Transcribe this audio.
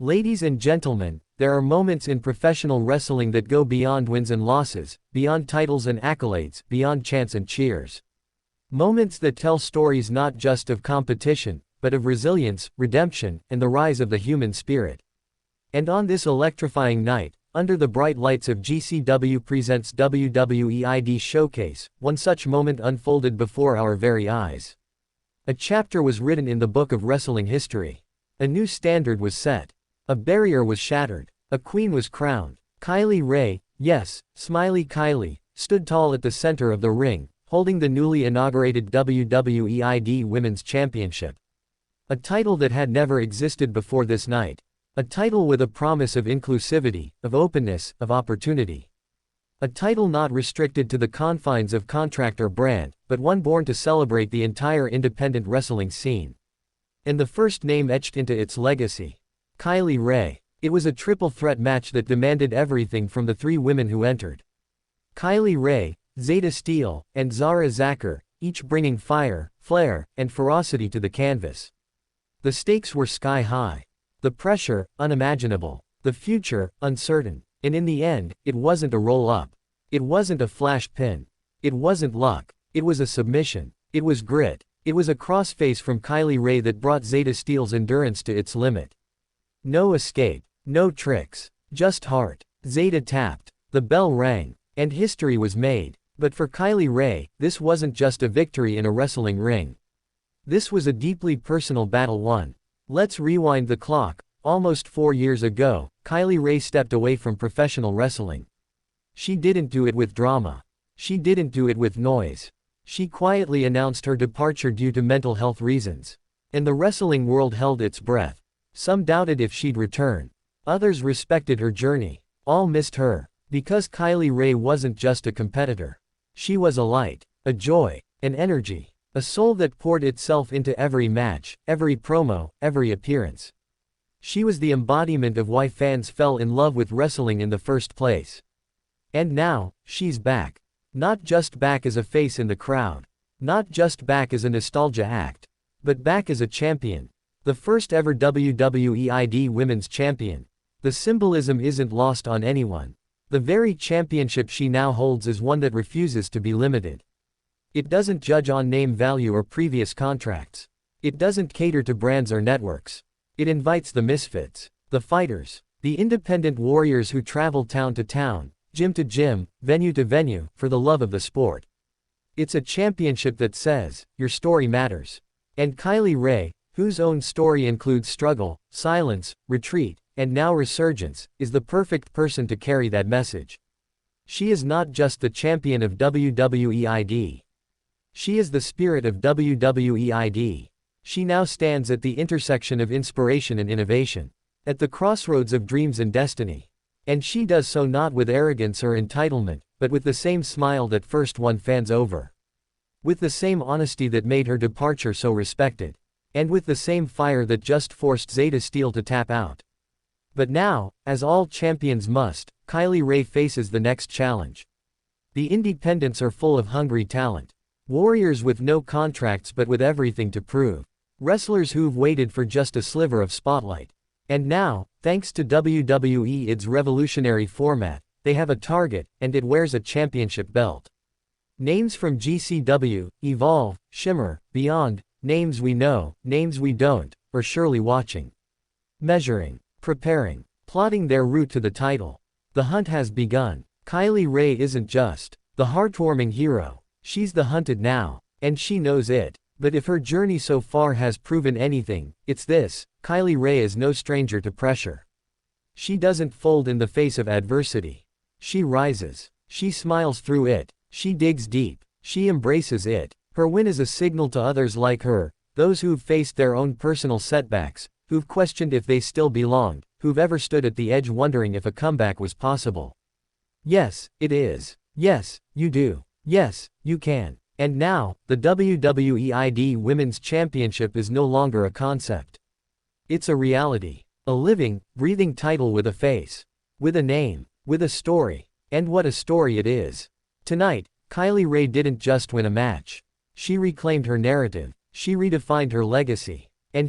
Ladies and gentlemen, there are moments in professional wrestling that go beyond wins and losses, beyond titles and accolades, beyond chants and cheers. Moments that tell stories not just of competition, but of resilience, redemption, and the rise of the human spirit. And on this electrifying night, under the bright lights of GCW Presents WWE ID Showcase, one such moment unfolded before our very eyes. A chapter was written in the book of wrestling history. A new standard was set. A barrier was shattered. A queen was crowned. Kylie Rae, yes, Smiley Kylie, stood tall at the center of the ring, holding the newly inaugurated WWE ID Women's Championship. A title that had never existed before this night. A title with a promise of inclusivity, of openness, of opportunity. A title not restricted to the confines of contract or brand, but one born to celebrate the entire independent wrestling scene. And the first name etched into its legacy. Kylie Rae. It was a triple threat match that demanded everything from the three women who entered. Kylie Rae, Zayda and Zara Zakher, each bringing fire, flair, and ferocity to the canvas. The stakes were sky high. The pressure, unimaginable. The future, uncertain. And in the end, it wasn't a roll-up. It wasn't a flash pin. It wasn't luck. It was a submission. It was grit. It was a crossface from Kylie Rae that brought Zayda's endurance to its limit. No escape. No tricks. Just heart. Zayda tapped. The bell rang. And history was made. But for Kylie Rae, this wasn't just a victory in a wrestling ring. This was a deeply personal battle won. Let's rewind the clock. Almost 4 years ago, Kylie Rae stepped away from professional wrestling. She didn't do it with drama. She didn't do it with noise. She quietly announced her departure due to mental health reasons. And the wrestling world held its breath. Some doubted if she'd return. Others respected her journey. All missed her. Because Kylie Rae wasn't just a competitor. She was a light, a joy, an energy, a soul that poured itself into every match, every promo, every appearance. She was the embodiment of why fans fell in love with wrestling in the first place. And now, she's back. Not just back as a face in the crowd. Not just back as a nostalgia act. But back as a champion. The first ever WWE ID Women's Champion. The symbolism isn't lost on anyone. The very championship she now holds is one that refuses to be limited. It doesn't judge on name value or previous contracts. It doesn't cater to brands or networks. It invites the misfits, the fighters, the independent warriors who travel town to town, gym to gym, venue to venue, for the love of the sport. It's a championship that says, your story matters. And Kylie Rae, whose own story includes struggle, silence, retreat, and now resurgence, is the perfect person to carry that message. She is not just the champion of WWE ID. She is the spirit of WWE ID. She now stands at the intersection of inspiration and innovation. At the crossroads of dreams and destiny. And she does so not with arrogance or entitlement, but with the same smile that first won fans over. With the same honesty that made her departure so respected. And with the same fire that just forced Zayda to tap out. But now, as all champions must, Kylie Rae faces the next challenge. The independents are full of hungry talent. Warriors with no contracts but with everything to prove. Wrestlers who've waited for just a sliver of spotlight. And now, thanks to WWE's revolutionary format, they have a target, and it wears a championship belt. Names from GCW, Evolve, Shimmer, Beyond, names we know, names we don't, are surely watching. Measuring, preparing, plotting their route to the title. The hunt has begun. Kylie Rae isn't just the heartwarming hero. She's the hunted now. And she knows it. But if her journey so far has proven anything, it's this: Kylie Rae is no stranger to pressure. She doesn't fold in the face of adversity. She rises. She smiles through it. She digs deep. She embraces it. Her win is a signal to others like her, those who've faced their own personal setbacks, who've questioned if they still belonged, who've ever stood at the edge wondering if a comeback was possible. Yes, it is. Yes, you do. Yes, you can. And now, the WWE ID Women's Championship is no longer a concept. It's a reality. A living, breathing title with a face. With a name. With a story. And what a story it is. Tonight, Kylie Rae didn't just win a match. She reclaimed her narrative. She redefined her legacy.